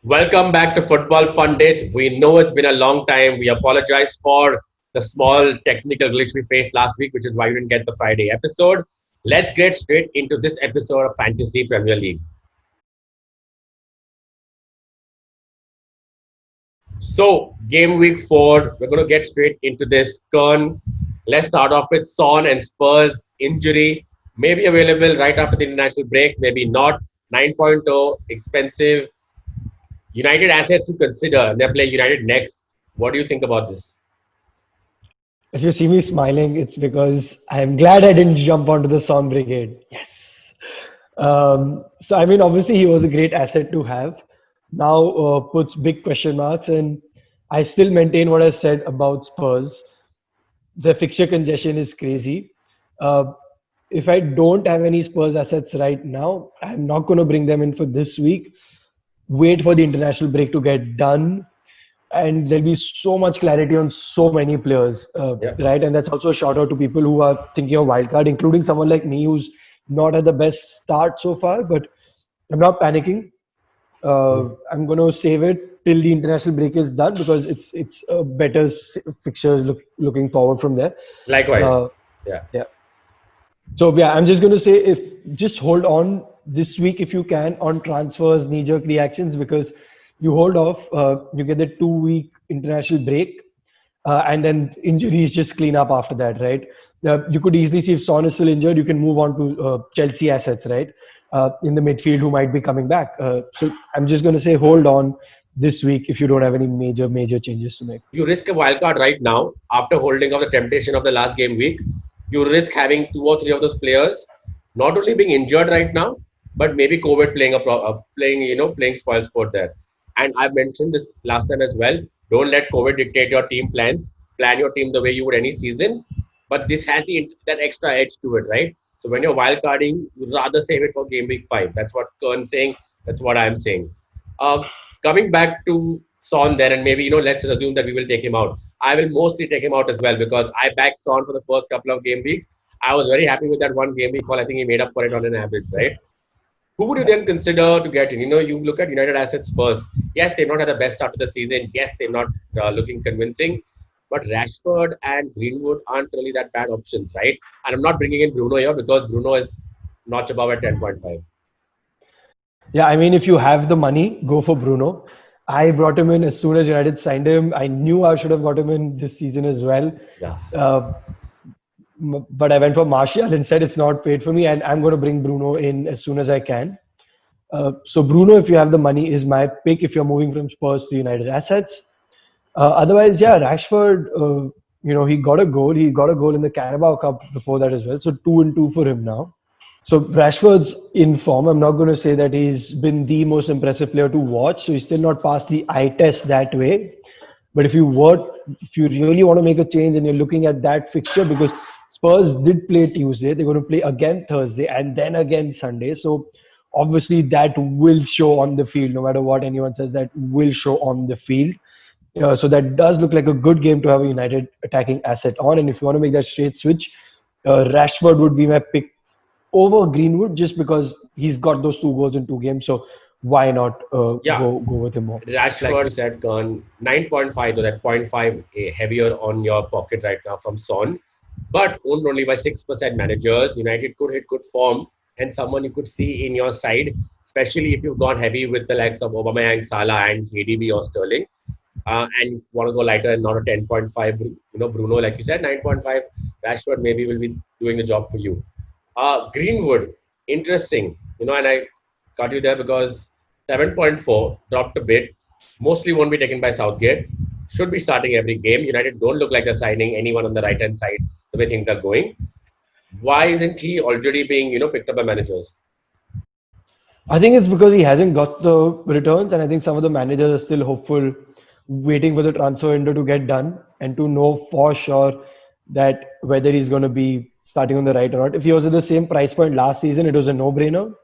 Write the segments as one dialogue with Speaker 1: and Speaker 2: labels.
Speaker 1: Welcome back to Football Fun Dates. We know it's been a long time. We apologize for the small technical glitch we faced last week, which is why we didn't get the Friday episode. Let's get straight into this episode of Fantasy Premier League. So, game week 4, we're going to get straight into this. Kern, let's start off with Son and Spurs injury. Maybe available right after the international break, maybe not. 9.0, expensive. United assets to consider. They play United next. What do you think about this?
Speaker 2: If you see me smiling, it's because I'm glad I didn't jump onto the Son Brigade. Yes. So, I mean, obviously, he was a great asset to have. Now puts big question marks. And I still maintain what I said about Spurs. The fixture congestion is crazy. Uh, if I don't have any Spurs assets right now, I'm not going to bring them in for this week. Wait for the international break to get done, and there'll be so much clarity on so many players,
Speaker 1: Yeah.
Speaker 2: right? And that's also a shout out to people who are thinking of wildcard, including someone like me who's not at the best start so far, but I'm not panicking. I'm going to save it till the international break is done because it's a better fixture looking forward from there.
Speaker 1: Likewise.
Speaker 2: Uh,
Speaker 1: Yeah.
Speaker 2: yeah. So yeah, I'm just going to say if just hold on this week if you can on transfers, knee-jerk reactions because you hold off, you get the 2 week international break, and then injuries just clean up after that, right? You could easily see if Son is still injured, you can move on to Chelsea assets, right? In the midfield who might be coming back. So I'm just going to say hold on this week if you don't have any major changes to make.
Speaker 1: You risk a wild card right now after holding off the temptation of the last game week. You risk having two or three of those players not only being injured right now, but maybe COVID playing playing spoil sport there. And I mentioned this last time as well. Don't let COVID dictate your team plans. Plan your team the way you would any season. But this has that extra edge to it, right? So when you're wild carding, you'd rather save it for game week 5. That's what Kern's saying. That's what I'm saying. Um, Coming back to Son there, and maybe let's assume that we will take him out. I will mostly take him out as well because I backed Son for the first couple of game weeks. I was very happy with that one game week call. I think he made up for it on an average, right? Who would you then consider to get in? You look at United assets first. Yes, they've not had the best start of the season. Yes, they're not looking convincing. But Rashford and Greenwood aren't really that bad options, right? And I'm not bringing in Bruno here because Bruno is notch above at 10.5.
Speaker 2: Yeah, I mean, if you have the money, go for Bruno. I brought him in as soon as United signed him. I knew I should have got him in this season as well.
Speaker 1: Yeah.
Speaker 2: But I went for Martial instead. It's not paid for me, and I'm going to bring Bruno in as soon as I can. So Bruno, if you have the money, is my pick if you're moving from Spurs to United assets. Otherwise, yeah, Rashford, he got a goal. He got a goal in the Carabao Cup before that as well. So 2-2 for him now. So Rashford's in form. I'm not going to say that he's been the most impressive player to watch. So he's still not passed the eye test that way. But if you really want to make a change and you're looking at that fixture, because Spurs did play Tuesday, they're going to play again Thursday and then again Sunday. So obviously that will show on the field. No matter what anyone says, that will show on the field. So that does look like a good game to have a United attacking asset on. And if you want to make that straight switch, Rashford would be my pick over Greenwood just because he's got those 2 goals in 2 games. So why not go with him more?
Speaker 1: Rashford said 9.5, though that 0.5 heavier on your pocket right now from Son, but owned only by 6% managers. United could hit good form and someone you could see in your side, especially if you've gone heavy with the likes of Aubameyang, Salah, and KDB or Sterling. And you want to go lighter and not a 10.5, Bruno, like you said, 9.5, Rashford maybe will be doing the job for you. Greenwood, interesting, and I got you there because 7.4 dropped a bit. Mostly won't be taken by Southgate. Should be starting every game. United don't look like they're signing anyone on the right hand side the way things are going. Why isn't he already being picked up by managers?
Speaker 2: I think it's because he hasn't got the returns, and I think some of the managers are still hopeful, waiting for the transfer window to get done and to know for sure that whether he's going to be starting on the right or not. If he was at the same price point last season, it was a no-brainer.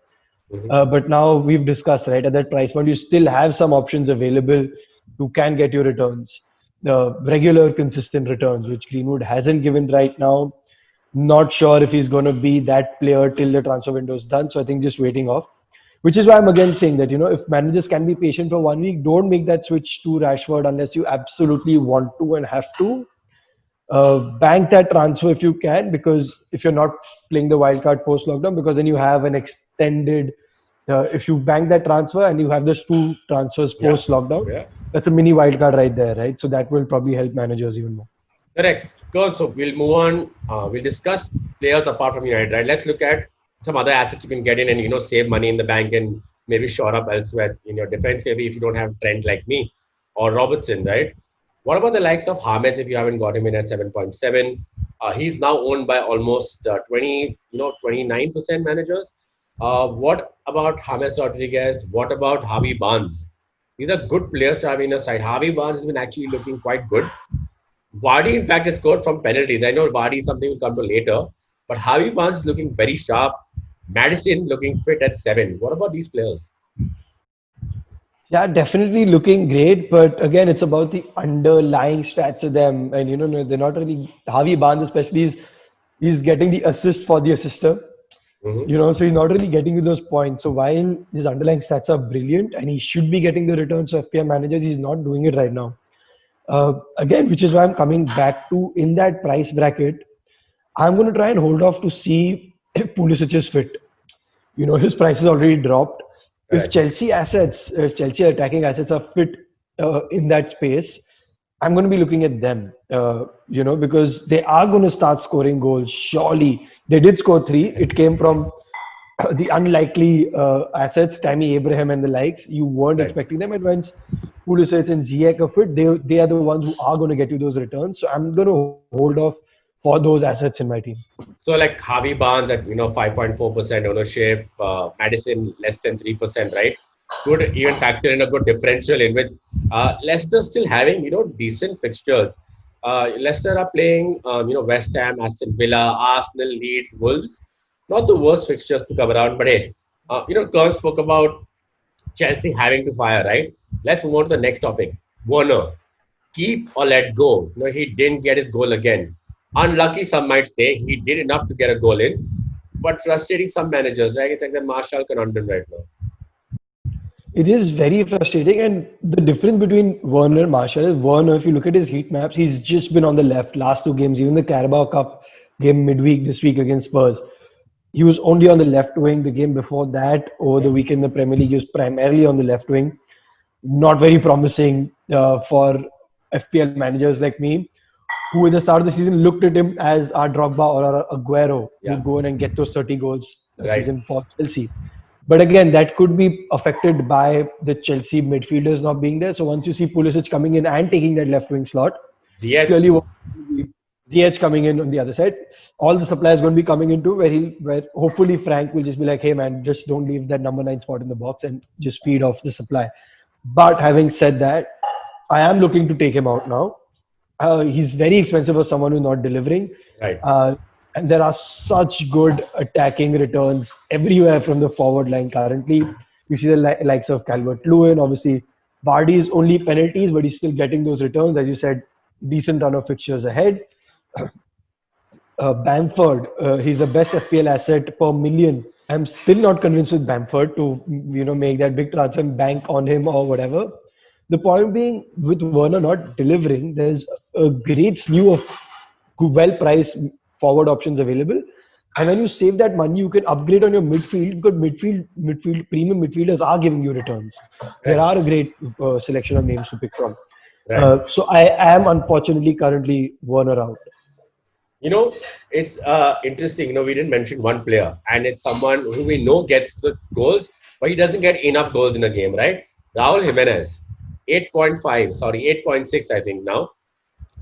Speaker 2: But now we've discussed, right, at that price point, you still have some options available who can get you returns, the regular, consistent returns, which Greenwood hasn't given right now. Not sure if he's going to be that player till the transfer window is done. So I think just waiting off. Which is why I'm again saying that, if managers can be patient for 1 week, don't make that switch to Rashford unless you absolutely want to and have to. Bank that transfer if you can, because if you're not playing the wild card post lockdown, because then you have an extended. If you bank that transfer and you have those two transfers post lockdown, that's a mini wild card right there, right? So that will probably help managers even more.
Speaker 1: Correct. Good. So we'll move on. We'll discuss players apart from United, right? Let's look at some other assets you can get in and save money in the bank and maybe shore up elsewhere in your defense. Maybe if you don't have Trent like me or Robertson, right? What about the likes of James if you haven't got him in at 7.7? He's now owned by almost 29% managers. What about James Rodriguez? What about Harvey Barnes? These are good players to have in a side. Harvey Barnes has been actually looking quite good. Vardy, in fact, has scored from penalties. I know Vardy is something we'll come to later, but Harvey Barnes is looking very sharp. Maddison looking fit at 7. What about these players?
Speaker 2: Yeah, definitely looking great, but again, it's about the underlying stats of them, and they're not really. Harvey Barnes, especially, he's getting the assist for the assister. So he's not really getting you those points. So while his underlying stats are brilliant and he should be getting the returns of FPL managers, he's not doing it right now. Again, which is why I'm coming back to, in that price bracket, I'm going to try and hold off to see if Pulisic is fit. His price has already dropped.
Speaker 1: Right.
Speaker 2: If Chelsea attacking assets are fit in that space, I'm going to be looking at them, because they are going to start scoring goals. Surely they did score 3. It came from the unlikely assets, Tammy Abraham and the likes. You weren't expecting them. And once Pulisic and Ziyech are fit, they are the ones who are going to get you those returns. So I'm going to hold off for those assets in my team.
Speaker 1: So like Harvey Barnes at 5.4% ownership, Maddison less than 3%, right? Could even factor in a good differential in with Leicester still having decent fixtures. Leicester are playing West Ham, Aston Villa, Arsenal, Leeds, Wolves. Not the worst fixtures to come around, but hey, Kern spoke about Chelsea having to fire, right? Let's move on to the next topic. Werner, keep or let go. He didn't get his goal again. Unlucky, some might say. He did enough to get a goal in, but frustrating some managers, right? It's like the Martial conundrum right now.
Speaker 2: It is very frustrating, and the difference between Werner and Martial is Werner, if you look at his heat maps, he's just been on the left last 2 games, even the Carabao Cup game midweek this week against Spurs. He was only on the left wing. The game before that, over the weekend, the Premier League, he was primarily on the left wing. Not very promising for FPL managers like me, who at the start of the season looked at him as our Drogba or our Aguero, who would go in and get those 30 goals this season for Chelsea. But again, that could be affected by the Chelsea midfielders not being there. So once you see Pulisic coming in and taking that left wing slot, clearly Ziyech coming in on the other side, all the supply is going to be coming into where hopefully Frank will just be like, hey man, just don't leave that number 9 spot in the box and just feed off the supply. But having said that, I am looking to take him out now. He's very expensive for someone who's not delivering.
Speaker 1: Right.
Speaker 2: And there are such good attacking returns everywhere from the forward line currently. You see the likes of Calvert-Lewin. Obviously, Vardy is only penalties, but he's still getting those returns. As you said, decent run of fixtures ahead. Bamford, he's the best FPL asset per million. I'm still not convinced with Bamford to make that big transfer and bank on him or whatever. The point being, with Werner not delivering, there's a great slew of well-priced forward options available. And when you save that money, you can upgrade on your midfield, because midfield premium midfielders are giving you returns. There are a great selection of names to pick from. So I am unfortunately currently Werner out.
Speaker 1: It's interesting. We didn't mention one player, and it's someone who we know gets the goals, but he doesn't get enough goals in a game, right? Raul Jimenez, 8.6, I think now,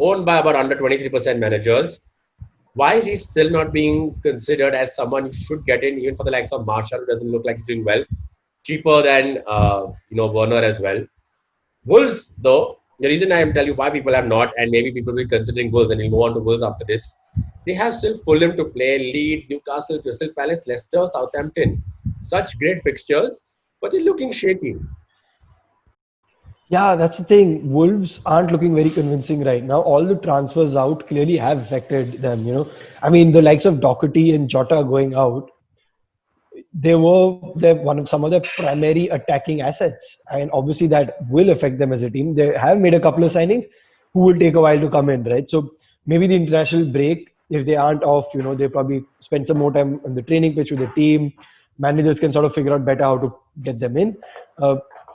Speaker 1: owned by about under 23% managers. Why is he still not being considered as someone who should get in, even for the likes of Martial, who doesn't look like he's doing well? Cheaper than Werner as well. Wolves, though, the reason I am telling you why people are not, and maybe people will be considering Wolves, and we'll move on to Wolves after this. They have still Fulham to play, Leeds, Newcastle, Crystal Palace, Leicester, Southampton. Such great fixtures, but they're looking shaky.
Speaker 2: Yeah, that's the thing. Wolves aren't looking very convincing right now. All the transfers out clearly have affected them, I mean, the likes of Doherty and Jota going out. they were some of their primary attacking assets, and obviously that will affect them as a team. They have made a couple of signings who will take a while to come in, right? So maybe the international break, if they aren't off, they probably spend some more time on the training pitch with the team. Managers can sort of figure out better how to get them in.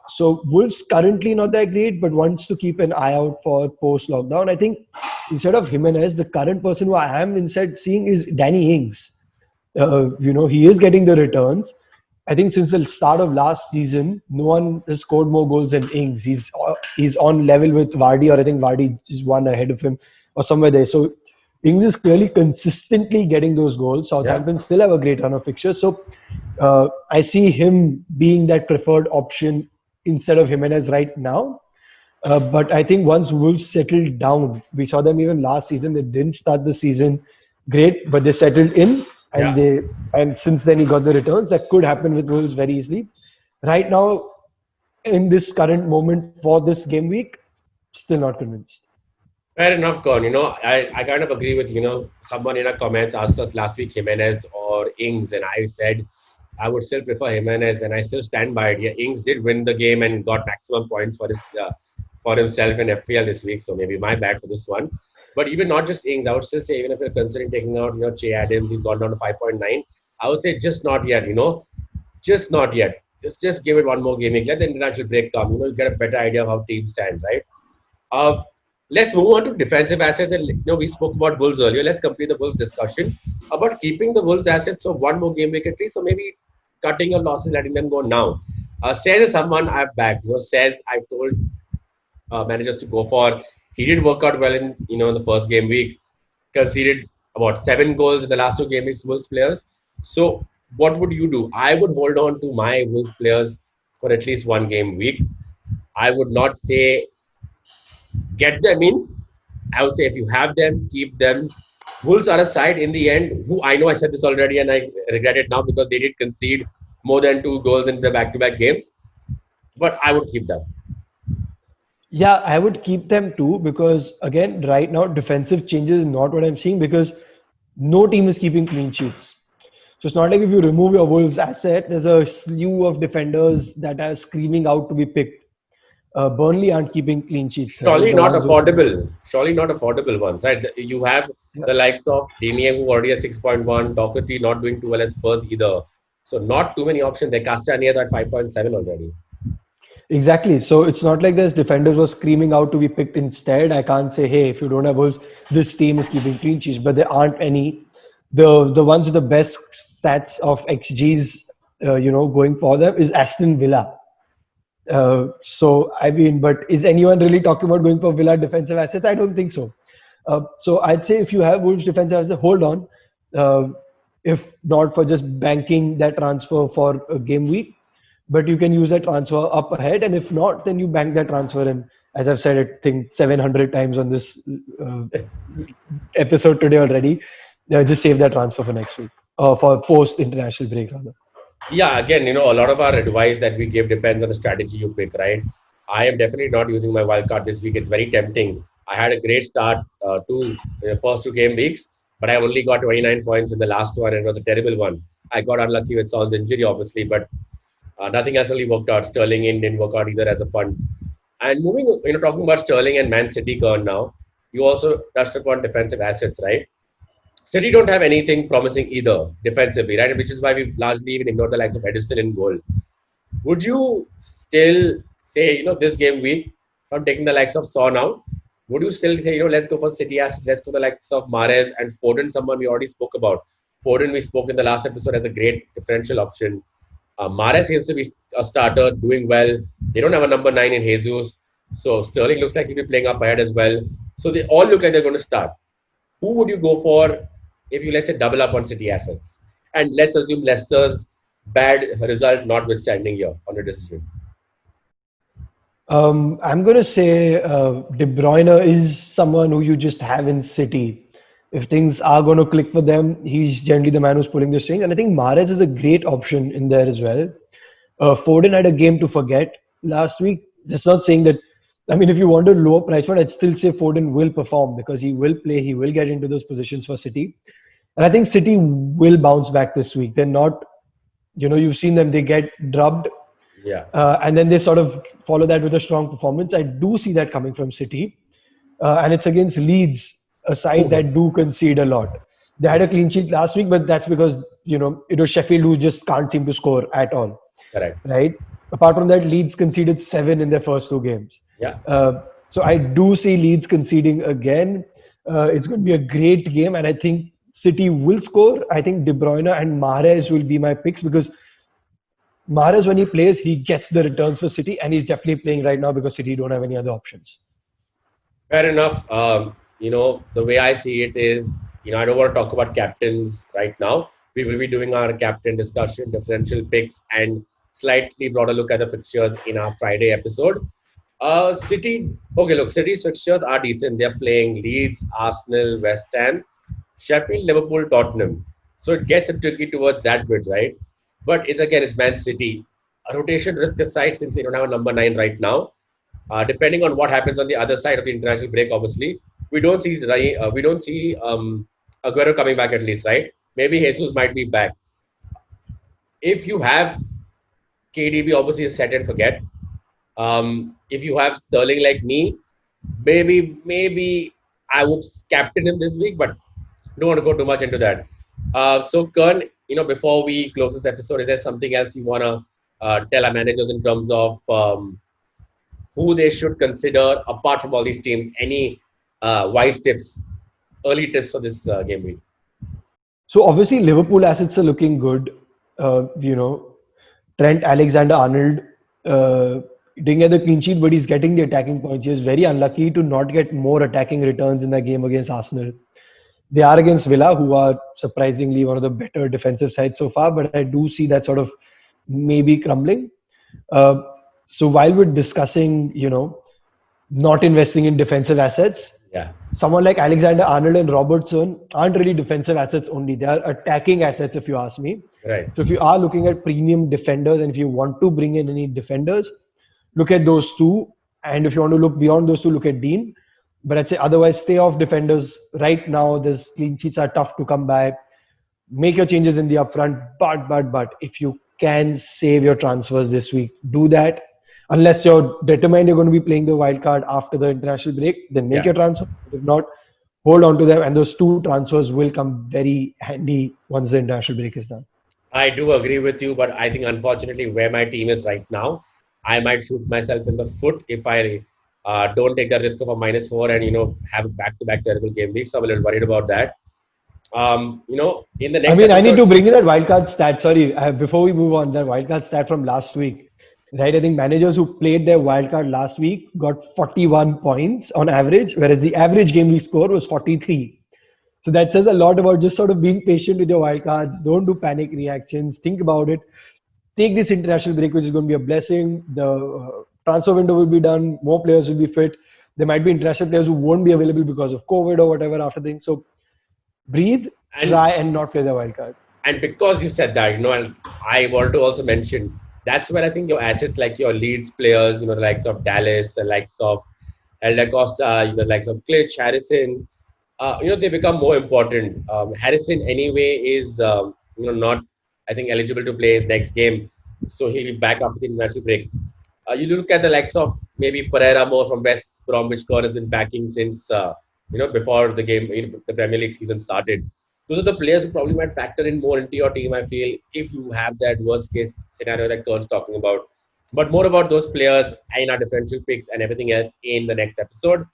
Speaker 2: So Wolves currently not that great, but wants to keep an eye out for post lockdown. I think instead of Jimenez, the current person who I am instead seeing is Danny Ings. He is getting the returns. I think since the start of last season, no one has scored more goals than Ings. He's on level with Vardy, or I think Vardy is one ahead of him, or somewhere there. So Ings is clearly consistently getting those goals. Southampton still have a great run of fixtures. So I see him being that preferred option instead of Jimenez right now. But I think once Wolves settled down, we saw them even last season. They didn't start the season great, but they settled in. And since then he got the returns. That could happen with Wolves very easily. Right now, in this current moment for this game week, still not convinced.
Speaker 1: Fair enough, Con. I kind of agree with, someone in our comments asked us last week Jimenez or Ings, and I said I would still prefer Jimenez, and I still stand by it. Yeah, Ings did win the game and got maximum points for himself in FPL this week, so maybe my bad for this one. But even not just Ings, I would still say, even if you're considering taking out, Che Adams, he's gone down to 5.9. I would say just not yet, just not yet. Just give it one more game week. Let the international break come. You get a better idea of how teams stand, right? Let's move on to defensive assets. And we spoke about Wolves earlier. Let's complete the Wolves discussion about keeping the Wolves assets for one more game week at least. So maybe cutting your losses, letting them go now. Says is someone I've backed. Says I've told managers to go for. He did work out well in the first game week. Conceded about 7 goals in the last 2 game weeks, Wolves players. So what would you do? I would hold on to my Wolves players for at least one game week. I would not say get them in. I would say if you have them, keep them. Wolves are a side in the end who I know I said this already and I regret it now because they did concede more than 2 goals in the back-to-back games. But I would keep them.
Speaker 2: Yeah, I would keep them too because, again, right now, defensive changes is not what I'm seeing because no team is keeping clean sheets. So it's not like if you remove your Wolves asset, there's a slew of defenders that are screaming out to be picked. Burnley aren't keeping clean sheets.
Speaker 1: Surely not affordable. Surely not affordable ones, right? You have the likes of Digne who already has 6.1, Doherty not doing too well at Spurs either. So not too many options. There Castaneda's at 5.7 already.
Speaker 2: Exactly. So it's not like there's defenders who are screaming out to be picked instead. I can't say, hey, if you don't have Wolves, this team is keeping clean sheets. But there aren't any. The ones with the best stats of XGs, going for them is Aston Villa. But is anyone really talking about going for Villa defensive assets? I don't think so. So I'd say if you have Wolves defensive assets, hold on. If not for just banking that transfer for a game week, but you can use that transfer up ahead. And if not, then you bank that transfer. And as I've said, I think 700 times on this episode today already, just save that transfer for next week, for post-international break rather.
Speaker 1: Yeah, again, a lot of our advice that we give depends on the strategy you pick, right? I am definitely not using my wildcard this week. It's very tempting. I had a great start to the first 2 game weeks, but I only got 29 points in the last one, and it was a terrible one. I got unlucky with Son's injury, obviously, but nothing else really worked out. Sterling didn't work out either as a punt. And moving, talking about Sterling and Man City Kern now, you also touched upon defensive assets, right? City don't have anything promising either defensively, right? Which is why we've largely even ignored the likes of Edison in goal. Would you still say, this game week, from taking the likes of Son out, would you still say, let's go for City assets, let's go for the likes of Mahrez and Foden, someone we already spoke about. Foden we spoke in the last episode as a great differential option. Mahrez seems to be a starter, doing well. They don't have a number 9 in Jesus. So Sterling looks like he'll be playing up ahead as well. So they all look like they're going to start. Who would you go for if you, let's say, double up on City assets? And let's assume Leicester's bad result notwithstanding here on your decision.
Speaker 2: I'm going to say De Bruyne is someone who you just have in City. If things are going to click for them, he's generally the man who's pulling the strings. And I think Mahrez is a great option in there as well. Foden had a game to forget last week. Just not saying that. I mean, if you want a lower price point, I'd still say Foden will perform because he will play. He will get into those positions for City. And I think City will bounce back this week. They're not You've seen them, they get drubbed,
Speaker 1: Yeah.
Speaker 2: and then they sort of follow that with a strong performance. I do see that coming from City, and it's against Leeds, a side
Speaker 1: Ooh,
Speaker 2: that do concede a lot. They had a clean sheet last week, but that's because it was Sheffield who just can't seem to score at all,
Speaker 1: correct.
Speaker 2: right? Apart from that, Leeds conceded 7 in their first 2 games.
Speaker 1: Yeah.
Speaker 2: So I do see Leeds conceding again. It's going to be a great game, and I think City will score. I think De Bruyne and Mahrez will be my picks because Mahrez, when he plays, he gets the returns for City, and he's definitely playing right now because City don't have any other options.
Speaker 1: Fair enough. The way I see it is, I don't want to talk about captains right now. We will be doing our captain discussion, differential picks, and slightly broader look at the fixtures in our Friday episode. City, okay, look, City's fixtures are decent. They're playing Leeds, Arsenal, West Ham, Sheffield, Liverpool, Tottenham. So it gets tricky towards that bit, right? But it's Man City. A rotation risk aside, since they don't have a number 9 right now, depending on what happens on the other side of the international break, obviously, we don't see Aguero coming back at least, right? Maybe Jesus might be back. If you have KDB, obviously set and forget. If you have Sterling like me, maybe I would captain him this week, but don't want to go too much into that. So Kern, before we close this episode, is there something else you wanna tell our managers in terms of who they should consider apart from all these teams? Any wise tips, early tips for this game week?
Speaker 2: So obviously Liverpool assets are looking good. Trent Alexander-Arnold didn't get the clean sheet, but he's getting the attacking points. He was very unlucky to not get more attacking returns in that game against Arsenal. They are against Villa, who are surprisingly one of the better defensive sides so far, but I do see that sort of maybe crumbling. So while we're discussing, not investing in defensive assets,
Speaker 1: Yeah,
Speaker 2: someone like Alexander Arnold and Robertson aren't really defensive assets only. They are attacking assets, if you ask me.
Speaker 1: right.
Speaker 2: So if you are looking at premium defenders and if you want to bring in any defenders, look at those two. And if you want to look beyond those two, look at Dean. But I'd say otherwise, stay off defenders. Right now, these clean sheets are tough to come by. Make your changes in the upfront. But if you can save your transfers this week, do that. Unless you're determined you're going to be playing the wild card after the international break, then make
Speaker 1: Yeah.
Speaker 2: your transfer. If not, hold on to them. And those two transfers will come very handy once the international break is done.
Speaker 1: I do agree with you, but I think unfortunately where my team is right now, I might shoot myself in the foot if I don't take the risk of a -4 and have a back-to-back terrible game week. So I'm a little worried about that. In the next
Speaker 2: I need
Speaker 1: episode,
Speaker 2: to bring in that wildcard stat. Sorry, before we move on, that wildcard stat from last week. Right, I think managers who played their wildcard last week got 41 points on average, whereas the average game week score was 43. So that says a lot about just sort of being patient with your wildcards. Don't do panic reactions. Think about it. Take this international break, which is going to be a blessing. The transfer window will be done. More players will be fit. There might be international players who won't be available because of COVID or whatever after things. So breathe,
Speaker 1: And-
Speaker 2: try and not play the wildcard.
Speaker 1: and because you said that, and I wanted to also mention that's where I think your assets like your Leeds players, the likes of Dallas, the likes of Helder Costa, the likes of Klitsch, Harrison, they become more important. Harrison anyway is, not, I think, eligible to play his next game. So he'll be back after the international break. You look at the likes of maybe Pereira more from West Bromwich. Kern has been backing since, before the game, the Premier League season started. Those are the players who probably might factor in more into your team, I feel, if you have that worst case scenario that Kern's talking about. But more about those players and our differential picks and everything else in the next episode.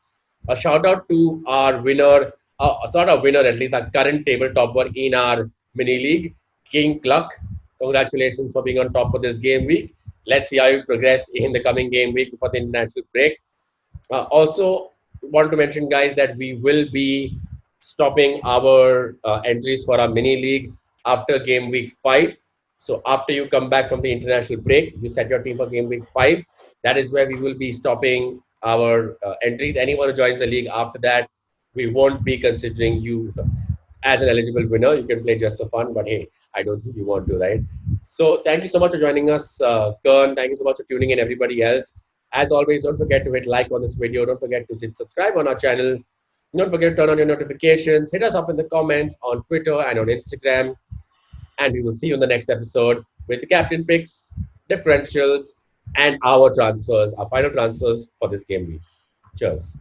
Speaker 1: A shout out to our winner, sort of winner at least, our current table topper in our mini league, King Cluck. Congratulations for being on top of this game week. Let's see how you progress in the coming game week before the international break. Also, want to mention, guys, that we will be stopping our entries for our mini league after game week 5. So after you come back from the international break, you set your team for game week 5. That is where we will be stopping our entries. Anyone who joins the league after that, we won't be considering you as an eligible winner. You can play just for fun, but hey, I don't think you want to, right? So thank you so much for joining us, Kern. Thank you so much for tuning in, everybody else. As always, don't forget to hit like on this video. Don't forget to subscribe on our channel. Don't forget to turn on your notifications. Hit us up in the comments on Twitter and on Instagram. And we will see you in the next episode. with the captain picks, differentials, and our transfers, our final transfers for this game week. Cheers.